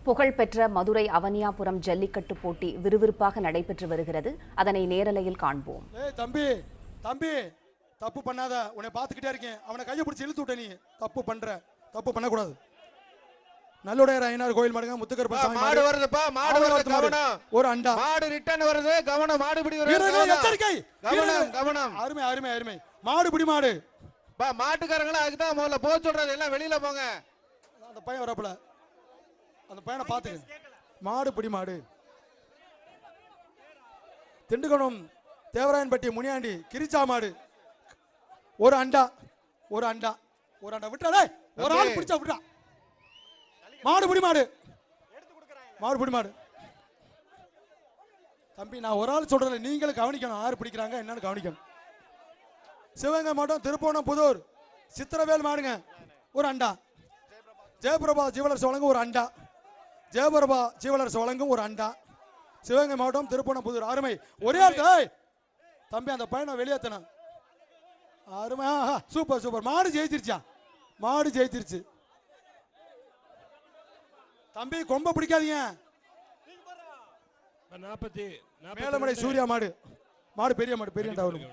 புகழ்பெற்ற மதுரை அவனியாபுரம் ஜல்லிக்கட்டு போட்டி விறுவிறுப்பாக நடைபெற்று வருகிறது. அதனை நேரலையில் காண்போம். தம்பி தம்பி தப்பு பண்ணாத, உன்னை பார்த்துக்கிட்டே இருக்கேன். அவனை கையை பிடிச்சி இழுத்து விட்ட. நீ தப்பு பண்ற, தப்பு பண்ணக்கூடாது. நல்லுடையார் ஐயனார் கோயில் மாடுங்க. முத்துக்கருப்ப சாமி மாடு வருதுப்பா, மாடு வருது, கவனம். ஒரு அண்டா மாடு ரிட்டர்ன் வருது, கவனம். மாடு பிடி வருது, எச்சரிக்கை, கவனம் கவனம். அருமை அருமை அருமை. மாடு பிடி மாடு பா, மாட்டுக்காரங்களா அதுதான் முதல்ல போக சொல்றது. எல்லாம் வெளியில போங்க. அந்த பையன் வரப்பல, அந்த பையனை பார்த்துக்க. மாடு பிடி மாடு. திண்டுக்கணும் தேவராயன்பட்டி முனியாண்டி கிரிச்சா மாடு. ஒரு அண்டா ஒரு அண்டா ஒரு அண்டா விட்டா. ஒரு ஆள் பிடிச்சா விட்டா. மாடு பிடி மாடு, மாடு பிடி மாடு. தம்பி நான் ஒரு ஆள் சொல்றேன், நீங்களும் கவனிக்கணும். யாரு பிடிக்கிறாங்க என்னன்னு கவனிக்கணும். சிவகங்கை மாவட்டம் திருப்போணம் புதூர் சித்திரவேல் மாடுங்க. ஒரு அண்டா. ஜெயபிரபா ஜீவலர்ஸ் வழங்கும் ஒரு அண்டா. ஜெயபிரபா ஜீவலர்ஸ் வழங்கும் ஒரு அண்டா. சிவகங்கை மாவட்டம் திருப்போணம் புதூர். அருமை. ஒரே ஆள் தம்பி, அந்த பையனை வெளியேத்தன. அருமை. Super super. மாடு ஜெயிச்சிருச்சா? மாடு ஜெயிச்சிருச்சு. தம்பி கொம்ப பிடிக்காதீங்க. மேலமடை சூர்யா மாடு. மாடு பெரிய மாடு, பெரிய 49.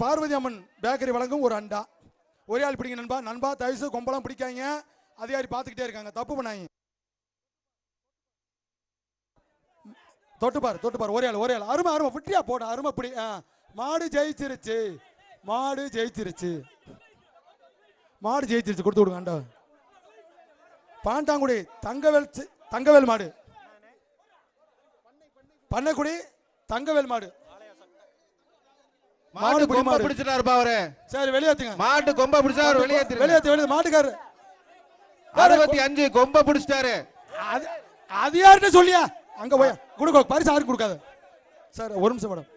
பார்வதி அம்மன் பேக்கரி வழங்கும் ஒரு அண்டா. ஒரே ஆள் பிடிங்க நண்பா. நண்பா தயவுசு கொம்பெல்லாம் பிடிக்காங்க. அதிகாரி பார்த்துக்கிட்டே இருக்காங்க, தப்பு பண்ணாங்க. தொட்டுப்பாரு தொட்டுப்பாரு. ஒரே ஆள் ஒரே ஆள். அருமை அருமை. விட்டியா போட. அருமை பிடி. மாடு ஜெயிச்சிருச்சு, மாடு ஜெயிச்சிருச்சு, மாடு ஜெயிச்சிருச்சு. கொடுத்து விடுங்க அண்டா. பாண்டாங்குடி தங்கவேல் மாடு. பண்ணைக்குடி தங்கவேல் மாடு. மாடு கொம்ப பிடிச்சிட்டாருப்பா அவரு. சரி வெளியேத்துங்க. மாட்டு கொம்ப பிடிச்சாரு, வெளியேத்து வெளியேத்து வெளியே. மாட்டுக்காரரு 65 கொம்ப பிடிச்சிட்டாரு. அது யாருன்னு சொல்லியா? அங்க போய் கொடுக்க பரிசு யாருக்கு கொடுக்காது. சார் ஒரு நிமிஷம் மேடம்.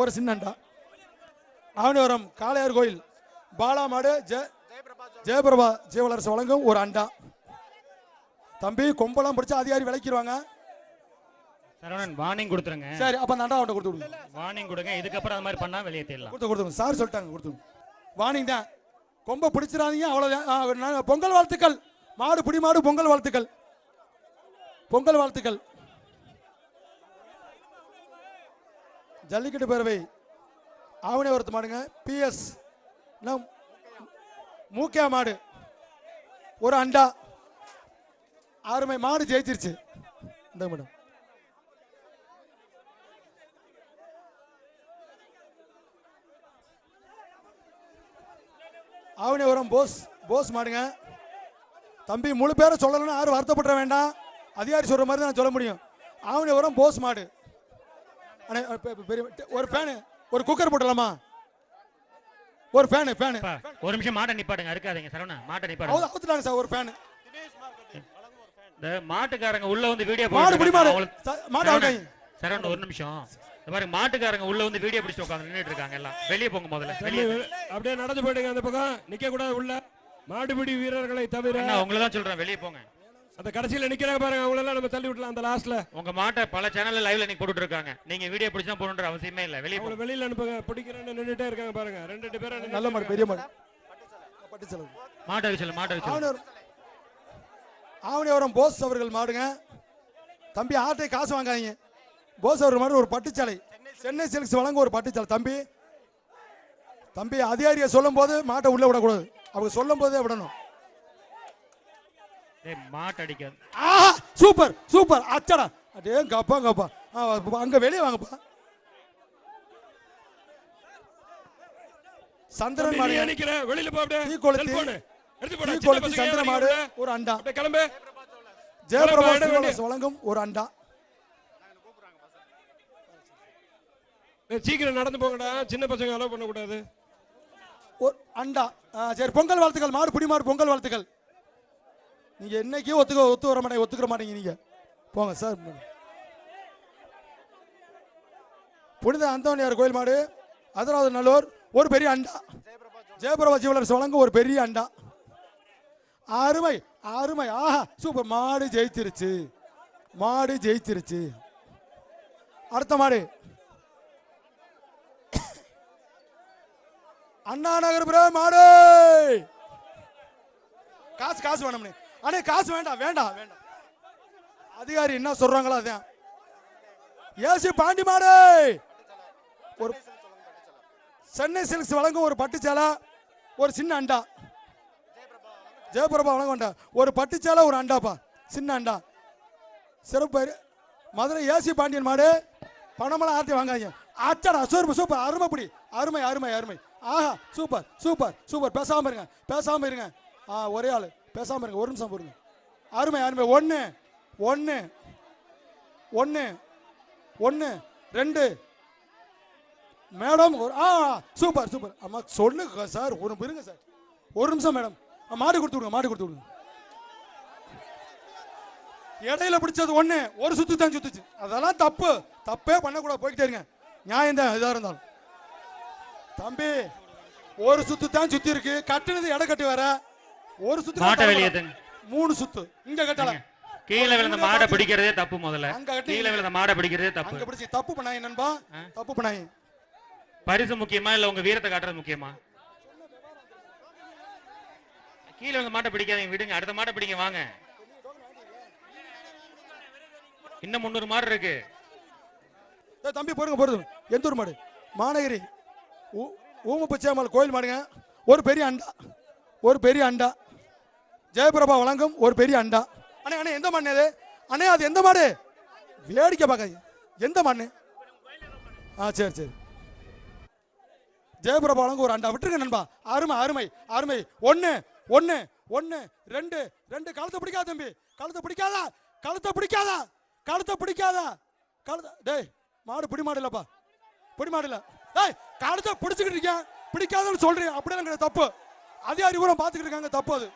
ஒரு சின்னண்டா. ஆவணிவரம் காளையார் கோயில் பாலா மாடு. ஜெயபிரபா ஜீவலரசு வழங்கும் ஒரு அண்டா. தம்பி கொம்பெல்லாம் பிடிச்சா அதிகாரி விளக்கிடுவாங்க. சரவணன் வார்னிங் கொடுத்துருங்க. சரி அப்ப அந்த அண்டா அவட்ட கொடுத்து விடுங்க. வார்னிங் கொடுங்க. இதுக்கப்புறம் அந்த மாதிரி பண்ணா வெளியே தெரியலாம். கொடுத்துங்க சார் சொல்லிட்டாங்க. கொடுத்துங்க. வார்னிங் தான். கொம்ப பிடிச்சிடாதீங்க, அவ்வளவுதான். பொங்கல் வாழ்த்துக்கள். மாடு பிடி மாடு. பொங்கல் வாழ்த்துக்கள், பொங்கல் வாழ்த்துக்கள். ஜல்லிக்கட்டு பேரவை ஆவணிவரத்து மாடுங்க. PS மூக்கியா மாடு. ஒரு அண்டா. அருமை. மாடு ஜெயிச்சிருச்சு. இந்த மேடம் ஆவணிவரம் போஸ் மாடுங்க. தம்பி முழு பேரை சொல்லணும்னு யாரும் வருத்தப்பட வேண்டாம். அதிகாரி சொல்ற மாதிரி தான் நான் சொல்ல முடியும். ஆவணிவரம் போஸ் மாடு. ஒரு ஃபேனு, ஒரு குக்கர் போட்டலாமா? ஒரு ஃபேனு. ஒரு நிமிஷம் மாட்டை நிப்பாட்டுங்க. இருக்காதீங்க சரவணா, மாட்டை நிப்பாட்டுங்க. அவுத்துட்டாங்க சார். ஒரு ஃபேனு. இந்த மாட்டுக்காரங்க உள்ள வந்து வீடியோ மாடு பிடி மாடு. மாடு அவுட்டாங்க. சரவணா ஒரு நிமிஷம். இந்த மாதிரி மாட்டுக்காரங்க உள்ள வந்து வீடியோ பிடிச்சு உட்கார்ந்து நின்னுட்டு இருக்காங்க. எல்லாம் வெளியே போங்க முதல்ல. வெளியே அப்படியே நடந்து போயிடுங்க. அந்த பக்கம் நிக்க கூடாது. உள்ள மாடுபிடி வீரர்களை தவிர உங்களை தான் சொல்றேன், வெளியே போங்க. அந்த கடைசியில நிக்கிறாங்க பாருங்க, அவங்கள எல்லாம் நம்ம தள்ளி விடலாம். அந்த லாஸ்ட்ல உங்க மாட்டை பல சேனல்ல லைவ்ல நீங்க போட்டுட்டு இருக்காங்க. நீங்க வீடியோ பிடிச்சா போடணும்ன்ற அவசியமே இல்ல. வெளியே போங்க. வெளியில அனுப்புங்க. பிடிக்கிறேன்னு நின்னுட்டே இருக்காங்க பாருங்க. 2 பேரும். நல்ல மாடு, பெரிய மாடு. பட்டு செலவு. மாட்டை வச்சல, மாட்டை வச்சல. ஆவணிவரம் போஸ் அவர்கள் மாடுங்க. தம்பி ஆட்டை காசு வாங்காதீங்க. போஸ் அவர்கள் மாடு ஒரு பட்டுச்சாலை. சென்னை சில்க்ஸ் வழங்க ஒரு பட்டுச்சாலை. தம்பி தம்பி அதிகாரியை சொல்லும் போது மாட்டை உள்ள விடக்கூடாது. அவங்க சொல்லும் போதே விடணும். மாட்டடிக்காது. Super super. அச்சடா. அடே கப்பா கப்பா. அங்க வெளியே வாங்கப்பா. சந்திரன் மாடு நிக்கிறேன். வெளியில போ. அப்படியே சந்திரன் மாடு. ஒரு அண்டா. கிளம்பு. ஜெயபிரபா வழங்கும் ஒரு அண்டா. சீக்கிரம் நடந்து போங்கடா. சின்ன பசங்க அலோவ் பண்ண கூடாது. ஒரு அண்டா. சரி பொங்கல் வாழ்த்துக்கள். மாடு பிடி மாடு. பொங்கல் வாழ்த்துக்கள். நீங்க என்னைக்கே ஒத்து வர மாட்டீங்க, ஒத்துக்கிற மாட்டீங்க நீங்க. போங்க சார். புனித அந்தோனியார் கோயில் மாடு. அதராவது நல்லூர் ஒரு பெரிய அண்டா. ஜெயபிரபா ஜீவலர்ஸ் வழங்கும் ஒரு பெரிய அண்டா. அருமை அருமை. சூப்பர். மாடு ஜெயிச்சிருச்சு, மாடு ஜெயிச்சிருச்சு. அடுத்த மாடு அண்ணா நகர் மாடு. காசு வேணும்னு. அண்ணே காசு வேண்டாம் வேண்டாம் வேண்டாம். அதிகாரி என்ன சொல்றாங்களோ அதான். ஏசி பாண்டி மாடு ஒரு சென்னை சில்க்ஸ் வழங்கும் ஒரு பட்டுச்சேலை, ஒரு சின்ன அண்டா. ஜெயபிரபா வழங்க வேண்டாம், ஒரு பட்டுச்சேலை ஒரு அண்டாப்பா, சின்ன அண்டா. சிறப்பு மதுரை ஏசி பாண்டியன் மாடு. பணமெல்லாம் ஆர்த்தி வாங்காதீங்க. அச்சடா சூப்பர் சூப்பர், அருமைப்படி, அருமை அருமை அருமை. ஆஹா சூப்பர் சூப்பர் சூப்பர். பேசாம இருங்க பேசாம இருங்க. ஒரே ஆளு பேசாம இருங்க, ஒரு நிமிஷம் போடுங்க. அருமை அருமை. ஒன்று ஒன்று ஒன்று ஒன்று 2 மேடம். ஒரு சூப்பர் சூப்பர். அம்மா சொல்லுங்க சார், ஒரு இருங்க சார், ஒரு நிமிஷம் மேடம். மாடு கொடுத்து விடுங்க, மாடு கொடுத்து விடுங்க. இடையில பிடிச்சது ஒன்று, ஒரு சுத்து தான் சுத்துச்சு. அதெல்லாம் தப்பு, தப்பே பண்ணக்கூடாது, போய்கிட்டே இருங்க. நியாயம் தான் எதா இருந்தாலும். தம்பி ஒரு சுத்து தான் சுத்தி இருக்கு, கட்டுனது எடை கட்டு வேற. ஒரு சுத்து மாட்டை வெளியே 3 சுத்து இங்க கட்டல. கீழே விழுந்த மாடை பிடிக்கிறதே தப்பு. முதல்ல கீழே விழுந்த மாடை பிடிக்கிறதே தப்பு. அங்க பிடிச்சி தப்பு பண்ணாங்க நண்பா, தப்பு பண்ணாங்க. பரிசு முக்கியமா இல்ல உங்க வீரத்தை காட்டுறது முக்கியமா? கீழே விழுந்த மாட்டை பிடிக்காதீங்க, விடுங்க. அடுத்த மாட்டை பிடிங்க வாங்க. இன்னும் 300 மாடு இருக்கு. தம்பி போடுங்க போடுங்க. எந்த ஊர் மாடு? மாநகரி ஊமப்பச்சேமல் கோயில் மாடுங்க. ஒரு பெரிய அண்டா, ஒரு பெரிய அண்டா. ஜெயபிரபா வழங்கும் ஒரு பெரிய அண்டா. அண்ணே அண்ணே எந்த மாடு அது? அண்ணே அது எந்த மாடு? வேடிக்கை பார்க்காது. எந்த மாடு? சரி சரி. ஜெயபிரபா வழங்கும் ஒரு அண்டா. விட்டுருங்க நண்பா. அருமை அருமை அருமை. 1 1 1 2 2. கழுத்தை பிடிக்காத தம்பி, கழுத்தை பிடிக்காதா, கழுத்தை பிடிக்காதா, கழுத்தை பிடிக்காதா, கழுத்தை. டேய் மாடு பிடி மாடு இல்லப்பா, பிடி மாடு இல்ல. டேய் கழுத்தை பிடிச்சிக்கிட்டு இருக்கேன், பிடிக்காதன்னு சொல்றேன். அப்படியே தப்பு. அதிகாரி பூரா பார்த்துக்கிட்டு இருக்காங்க, தப்பு அது.